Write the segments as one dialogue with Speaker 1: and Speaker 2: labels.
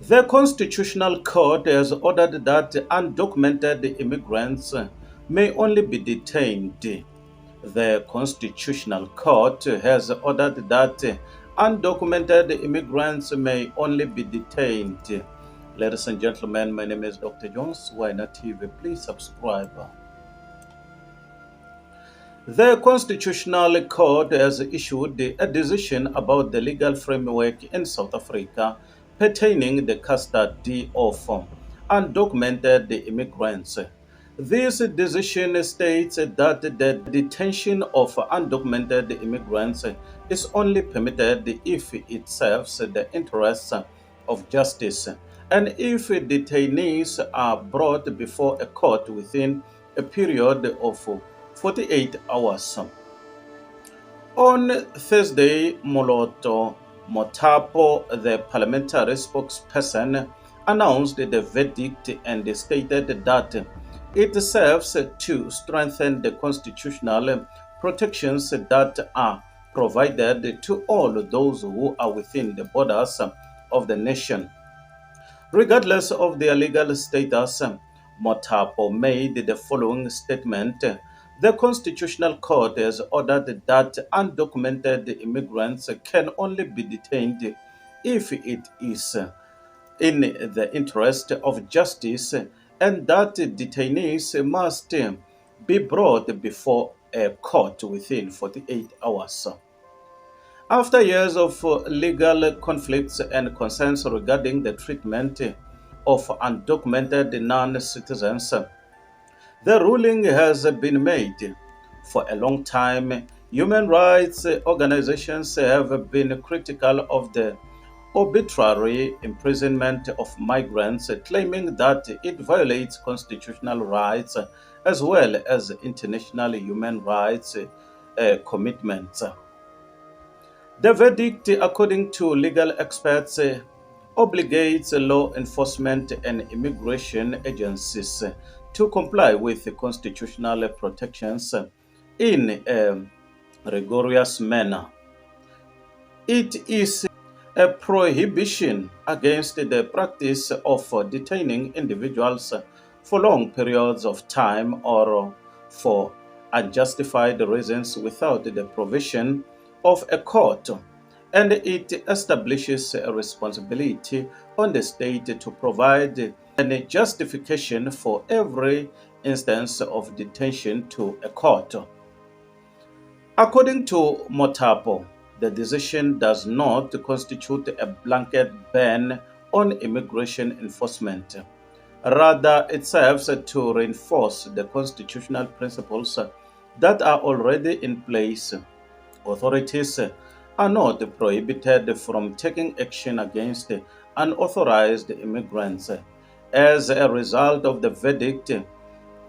Speaker 1: The Constitutional Court has ordered that undocumented immigrants may only be detained. The Constitutional Court has ordered that undocumented immigrants may only be detained. Ladies and gentlemen, my name is Dr. Jones, Winer TV. Please subscribe. The Constitutional Court has issued a decision about the legal framework in South Africa pertaining the custody of undocumented immigrants. This decision states that the detention of undocumented immigrants is only permitted if it serves the interests of justice and if detainees are brought before a court within a period of 48 hours. On Thursday, Moloto Motapo, the parliamentary spokesperson, announced the verdict and stated that it serves to strengthen the constitutional protections that are provided to all those who are within the borders of the nation. Regardless of their legal status, Motapo made the following statement. The Constitutional Court has ordered that undocumented immigrants can only be detained if it is in the interest of justice and that detainees must be brought before a court within 48 hours. After years of legal conflicts and concerns regarding the treatment of undocumented non-citizens, the ruling has been made. For a long time, human rights organizations have been critical of the arbitrary imprisonment of migrants, claiming that it violates constitutional rights as well as international human rights commitments. The verdict, according to legal experts, obligates law enforcement and immigration agencies to comply with the constitutional protections in a rigorous manner. It is a prohibition against the practice of detaining individuals for long periods of time or for unjustified reasons without the provision of a court, and it establishes a responsibility on the state to provide a justification for every instance of detention to a court. According to Motapo, the decision does not constitute a blanket ban on immigration enforcement. Rather, it serves to reinforce the constitutional principles that are already in place. Authorities are not prohibited from taking action against unauthorized immigrants. As a result of the verdict,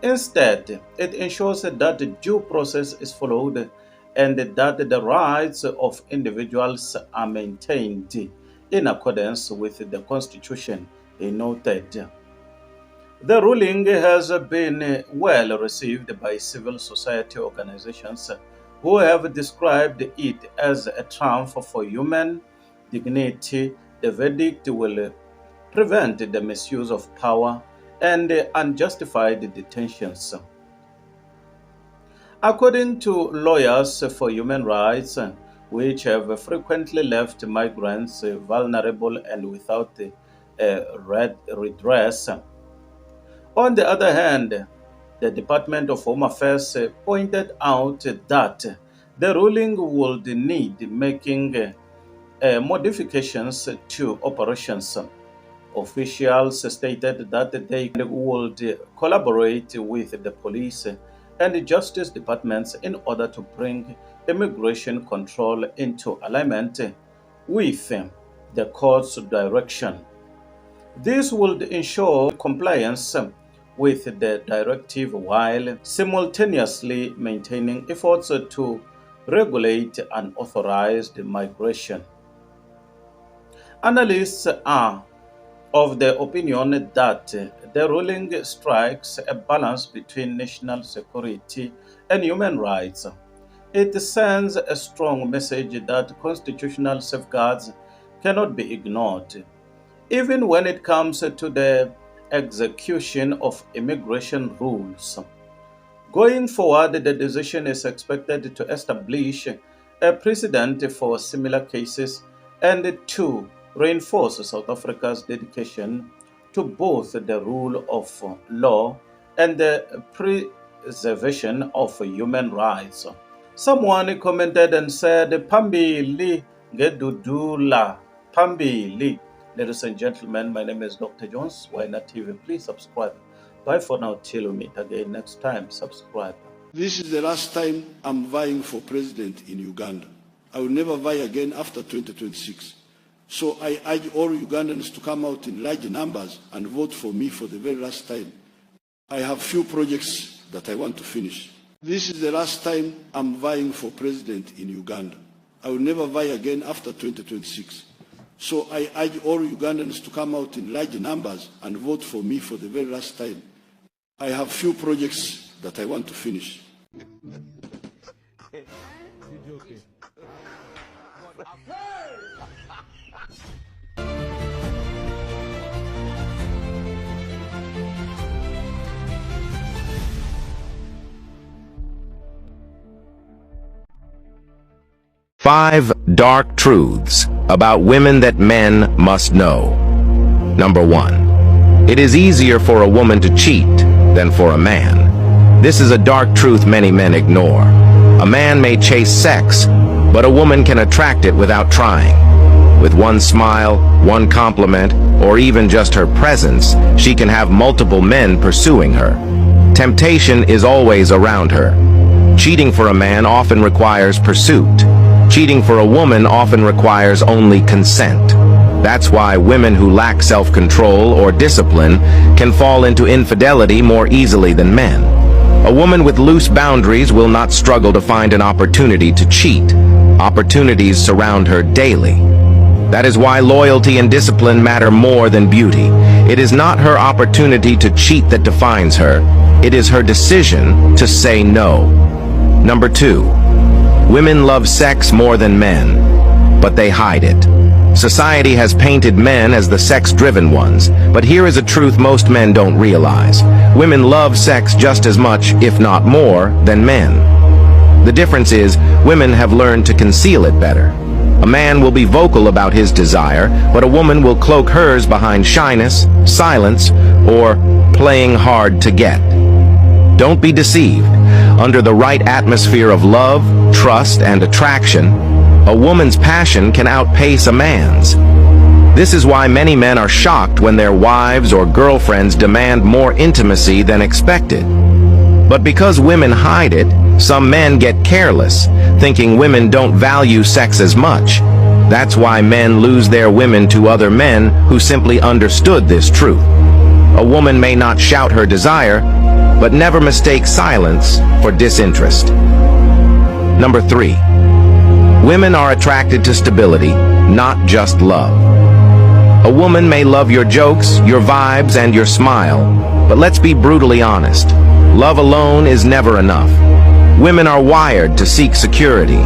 Speaker 1: instead, it ensures that due process is followed and that the rights of individuals are maintained in accordance with the Constitution, he noted. The ruling has been well received by civil society organizations who have described it as a triumph for human dignity. The verdict will prevent the misuse of power and unjustified detentions. According to lawyers for human rights, which have frequently left migrants vulnerable and without redress, on the other hand, the Department of Home Affairs pointed out that the ruling would need making modifications to operations. Officials stated that they would collaborate with the police and justice departments in order to bring immigration control into alignment with the court's direction. This would ensure compliance with the directive while simultaneously maintaining efforts to regulate unauthorized migration. Analysts are of the opinion that the ruling strikes a balance between national security and human rights. It sends a strong message that constitutional safeguards cannot be ignored. even when it comes to the execution of immigration rules. Going forward, the decision is expected to establish a precedent for similar cases and to reinforce South Africa's dedication to both the rule of law and the preservation of human rights. Someone commented and said, Pambili Gedudula Pambili. Ladies and gentlemen, my name is Dr. Jones. Why not TV? Please subscribe. Bye for now till we meet again next time. Subscribe.
Speaker 2: This is the last time I'm vying for president in Uganda. I will never vie again after 2026. So I urge all Ugandans to come out in large numbers and vote for me for the very last time. I have few projects that I want to finish. This is the last time I'm vying for president in Uganda. I will never vie again after 2026. So I urge all Ugandans to come out in large numbers and vote for me for the very last time. I have few projects that I want to finish.
Speaker 3: Five dark truths about women that men must know. Number 1. It is easier for a woman to cheat than for a man. This is a dark truth many men ignore. A man may chase sex, but a woman can attract it without trying. With one smile, one compliment, or even just her presence, she can have multiple men pursuing her. Temptation is always around her. Cheating for a man often requires pursuit. Cheating for a woman often requires only consent. That's why women who lack self-control or discipline can fall into infidelity more easily than men. A woman with loose boundaries will not struggle to find an opportunity to cheat. Opportunities surround her daily. That is why loyalty and discipline matter more than beauty. It is not her opportunity to cheat that defines her. It is her decision to say no. Number 2. Women love sex more than men, but they hide it. Society has painted men as the sex-driven ones, but here is a truth most men don't realize. Women love sex just as much, if not more, than men. The difference is, women have learned to conceal it better. A man will be vocal about his desire, but a woman will cloak hers behind shyness, silence, or playing hard to get. Don't be deceived. Under the right atmosphere of love, trust, and attraction, a woman's passion can outpace a man's. This is why many men are shocked when their wives or girlfriends demand more intimacy than expected. But because women hide it, some men get careless, thinking women don't value sex as much. That's why men lose their women to other men who simply understood this truth. A woman may not shout her desire, but never mistake silence for disinterest. Number 3. Women are attracted to stability, not just love. A woman may love your jokes, your vibes, and your smile, but let's be brutally honest. Love alone is never enough. Women are wired to seek security.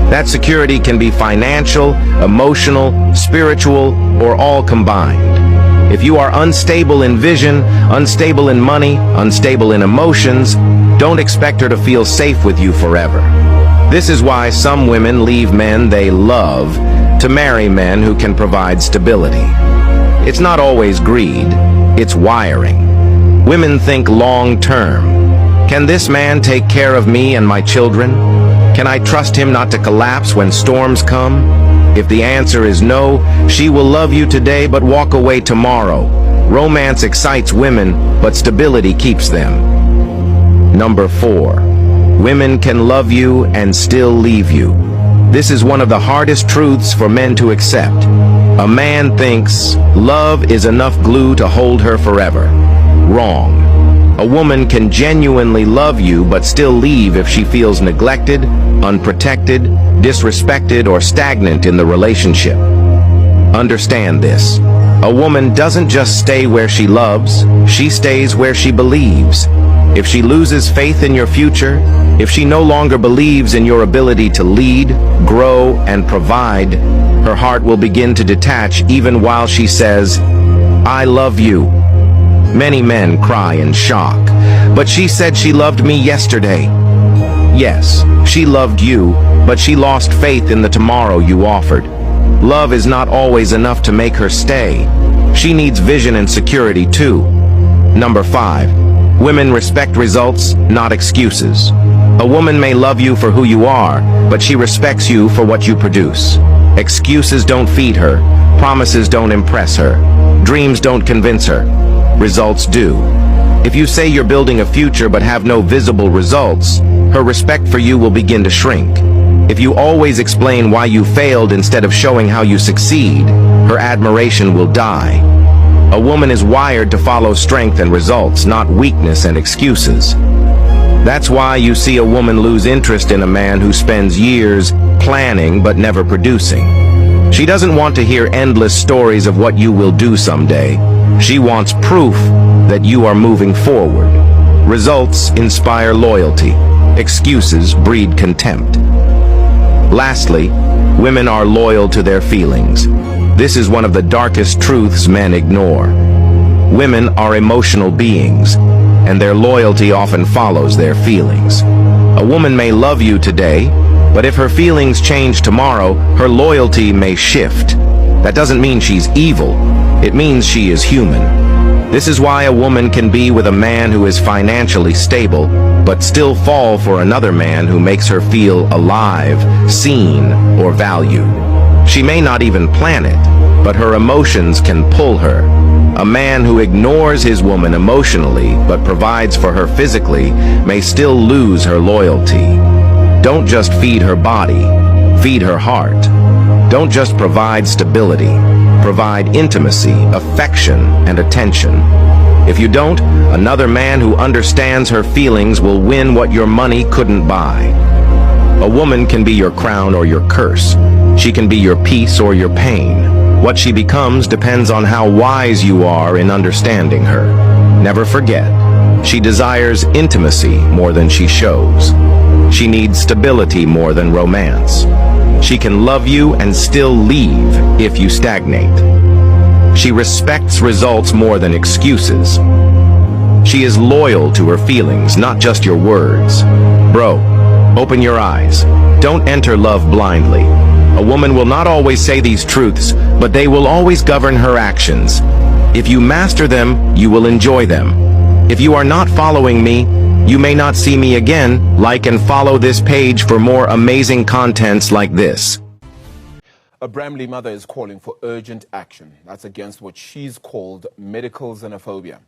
Speaker 3: That security can be financial, emotional, spiritual, or all combined. If you are unstable in vision, unstable in money, unstable in emotions, don't expect her to feel safe with you forever. This is why some women leave men they love to marry men who can provide stability. It's not always greed, it's wiring. Women think long-term. Can this man take care of me and my children? Can I trust him not to collapse when storms come? If the answer is no, she will love you today but walk away tomorrow. Romance excites women, but stability keeps them. Number 4. Women can love you and still leave you. This is one of the hardest truths for men to accept. A man thinks love is enough glue to hold her forever. Wrong. A woman can genuinely love you but still leave if she feels neglected, unprotected, disrespected, or stagnant in the relationship. Understand this. A woman doesn't just stay where she loves, she stays where she believes. If she loses faith in your future, if she no longer believes in your ability to lead, grow, and provide, her heart will begin to detach even while she says, "I love you." Many men cry in shock, but she said she loved me yesterday. Yes, she loved you, but she lost faith in the tomorrow you offered. Love is not always enough to make her stay. She needs vision and security too. Number 5. Women respect results, not excuses. A woman may love you for who you are, but she respects you for what you produce. Excuses don't feed her. Promises don't impress her. Dreams don't convince her. Results do. If you say you're building a future but have no visible results, her respect for you will begin to shrink. If you always explain why you failed instead of showing how you succeed, her admiration will die. A woman is wired to follow strength and results, not weakness and excuses. That's why you see a woman lose interest in a man who spends years planning but never producing. She doesn't want to hear endless stories of what you will do someday. She wants proof that you are moving forward. Results inspire loyalty. Excuses breed contempt. Lastly, women are loyal to their feelings. This is one of the darkest truths men ignore. Women are emotional beings, and their loyalty often follows their feelings. A woman may love you today, but if her feelings change tomorrow, her loyalty may shift. That doesn't mean she's evil. It means she is human. This is why a woman can be with a man who is financially stable, but still fall for another man who makes her feel alive, seen, or valued. She may not even plan it, but her emotions can pull her. A man who ignores his woman emotionally but provides for her physically may still lose her loyalty. Don't just feed her body, feed her heart. Don't just provide stability, provide intimacy, affection, and attention. If you don't, another man who understands her feelings will win what your money couldn't buy. A woman can be your crown or your curse. She can be your peace or your pain. What she becomes depends on how wise you are in understanding her. Never forget, she desires intimacy more than she shows. She needs stability more than romance. She can love you and still leave if you stagnate. She respects results more than excuses. She is loyal to her feelings, not just your words. Bro, open your eyes. Don't enter love blindly. A woman will not always say these truths, but they will always govern her actions. If you master them, you will enjoy them. If you are not following me, you may not see me again. Like and follow this page for more amazing contents like this.
Speaker 4: A Bramley mother is calling for urgent action. That's against what she's called medical xenophobia.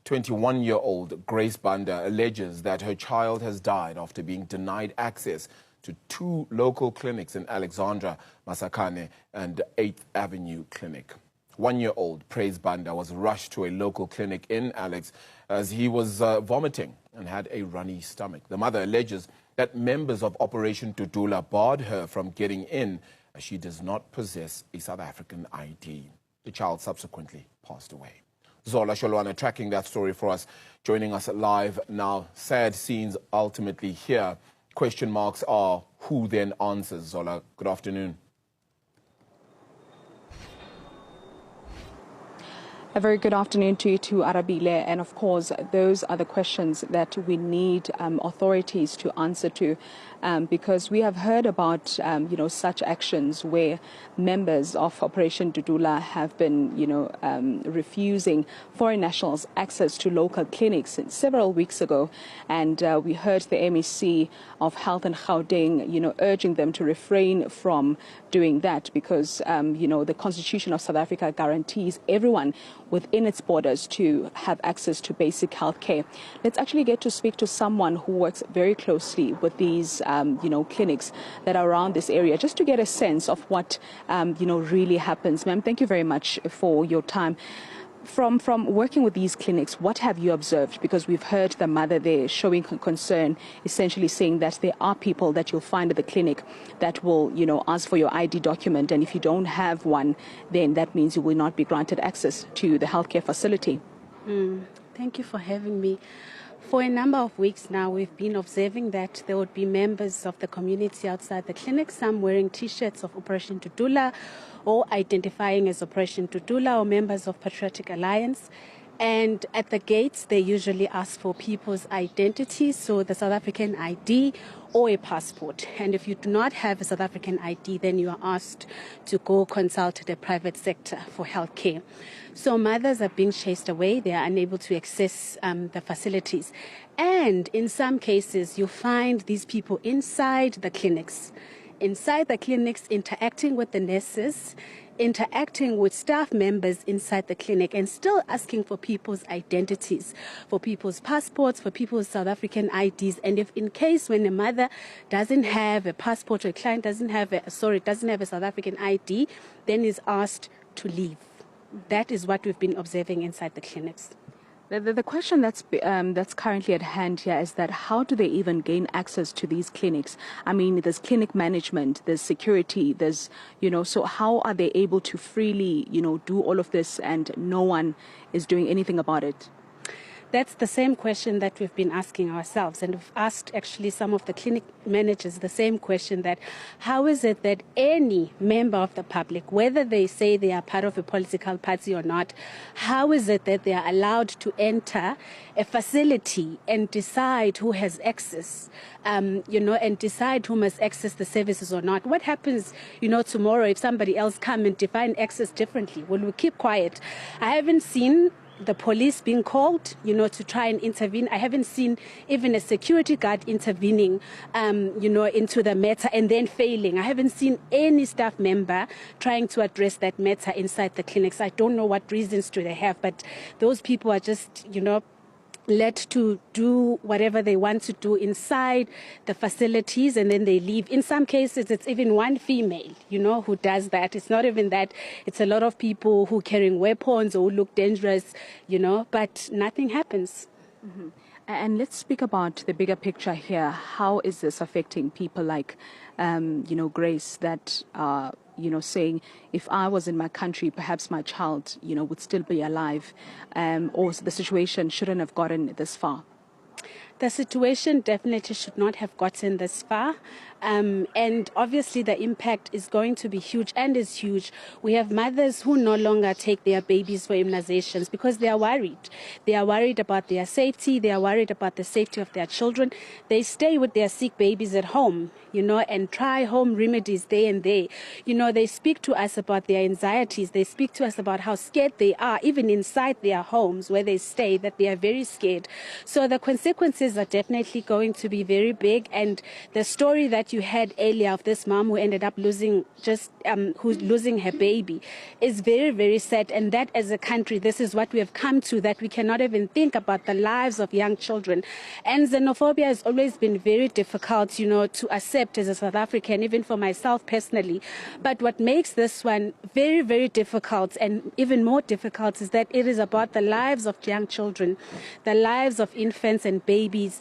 Speaker 4: 21-year-old Grace Banda alleges that her child has died after being denied access to 2 local clinics in Alexandra, Masakane, and 8th Avenue Clinic. 1-year-old Praise Banda was rushed to a local clinic in Alex as he was vomiting and had a runny stomach. The mother alleges that members of Operation Dudula barred her from getting in as she does not possess a South African ID. The child subsequently passed away. Zola Sholwana tracking that story for us, joining us live now. Sad scenes ultimately here. Question marks are who then answers. Zola, good afternoon.
Speaker 5: A very good afternoon to you, to Arabile. And of course, those are the questions that we need authorities to answer to, because we have heard about, such actions where members of Operation Dudula have been, refusing foreign nationals access to local clinics several weeks ago. And we heard the MEC of Health in Gauteng, urging them to refrain from doing that because, the Constitution of South Africa guarantees everyone within its borders to have access to basic health care. Let's actually get to speak to someone who works very closely with these, clinics that are around this area, just to get a sense of what, really happens. Ma'am, thank you very much for your time. From working with these clinics, what have you observed? Because we've heard the mother there showing concern, essentially saying that there are people that you'll find at the clinic that will, ask for your ID document. And if you don't have one, then that means you will not be granted access to the healthcare facility.
Speaker 6: Thank you for having me. For a number of weeks now, we've been observing that there would be members of the community outside the clinic, some wearing T-shirts of Operation Tudula or identifying as Operation Tudula or members of Patriotic Alliance. And at the gates, they usually ask for people's identity, so the South African ID or a passport. And if you do not have a South African ID, then you are asked to go consult the private sector for healthcare. So mothers are being chased away. They are unable to access the facilities. And in some cases, you find these people inside the clinics, interacting with the nurses, interacting with staff members inside the clinic and still asking for people's identities, for people's passports, for people's South African IDs. And if in case when a mother doesn't have a passport or a client doesn't have a South African ID, then is asked to leave. That is what we've been observing inside the clinics.
Speaker 5: The question that's currently at hand here is that how do they even gain access to these clinics? I mean, there's clinic management, there's security, there's, so how are they able to freely, do all of this and no one is doing anything about it?
Speaker 6: That's the same question that we've been asking ourselves, and we've asked actually some of the clinic managers the same question, that how is it that any member of the public, whether they say they are part of a political party or not, how is it that they are allowed to enter a facility and decide who has access, and decide who must access the services or not? What happens, tomorrow if somebody else come and define access differently? Will we keep quiet? I haven't seen the police being called, to try and intervene. I haven't seen even a security guard intervening, into the matter and then failing. I haven't seen any staff member trying to address that matter inside the clinics. I don't know what reasons do they have, but those people are just, led to do whatever they want to do inside the facilities, and then they leave. In some cases, it's even one female, who does that. It's not even that. It's a lot of people who carrying weapons or who look dangerous, but nothing happens.
Speaker 5: Mm-hmm. And let's speak about the bigger picture here. How is this affecting people like, Grace, that are, saying, if I was in my country, perhaps my child, would still be alive, or the situation shouldn't have gotten this far?
Speaker 6: The situation definitely should not have gotten this far. And obviously the impact is going to be huge and is huge. We have mothers who no longer take their babies for immunizations because they are worried. They are worried about their safety. They are worried about the safety of their children. They stay with their sick babies at home, and try home remedies day and day. They speak to us about their anxieties. They speak to us about how scared they are, even inside their homes where they stay, that they are very scared. So the consequences are definitely going to be very big. And the story that you had earlier of this mom who ended up losing her baby is very, very sad. And that as a country, this is what we have come to, that we cannot even think about the lives of young children. And xenophobia has always been very difficult, to accept as a South African, even for myself personally. But what makes this one very, very difficult and even more difficult is that it is about the lives of young children, the lives of infants and babies.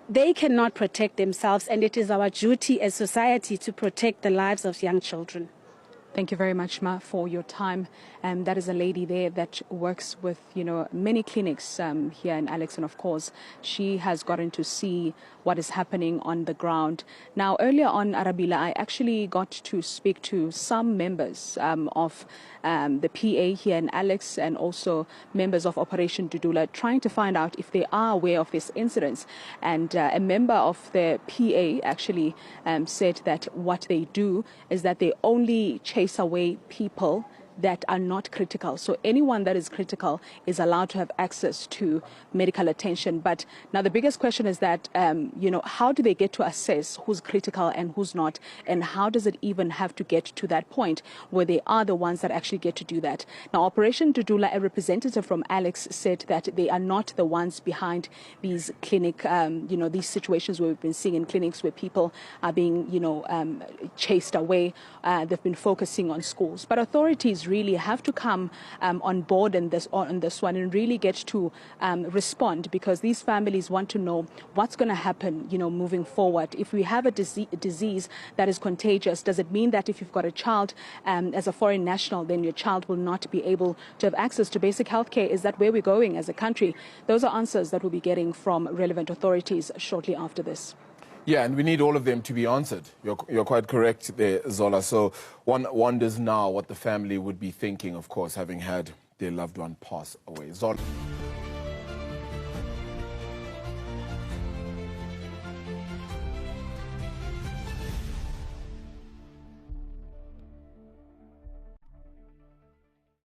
Speaker 6: They cannot protect themselves, and it is our duty as society to protect the lives of young children.
Speaker 5: Thank you very much, Ma, for your time. That is a lady there that works with, many clinics here in Alex. And of course, she has gotten to see what is happening on the ground. Now, earlier on, Arabile, I actually got to speak to some members of the PA here in Alex and also members of Operation Tudula, trying to find out if they are aware of this incident. And a member of the PA actually said that what they do is that they only chase away people that are not critical. So anyone that is critical is allowed to have access to medical attention. But now the biggest question is that, how do they get to assess who's critical and who's not? And how does it even have to get to that point where they are the ones that actually get to do that? Now, Operation Tudula, a representative from Alex, said that they are not the ones behind these clinic, these situations where we've been seeing in clinics where people are being, chased away. They've been focusing on schools. But authorities really have to come on board on this one and really get to respond, because these families want to know what's going to happen, moving forward. If we have a disease that is contagious, does it mean that if you've got a child as a foreign national, then your child will not be able to have access to basic health care? Is that where we're going as a country? Those are answers that we'll be getting from relevant authorities shortly after this.
Speaker 4: Yeah, and we need all of them to be answered. You're quite correct there, Zola. So one wonders now what the family would be thinking, of course, having had their loved one pass away. Zola.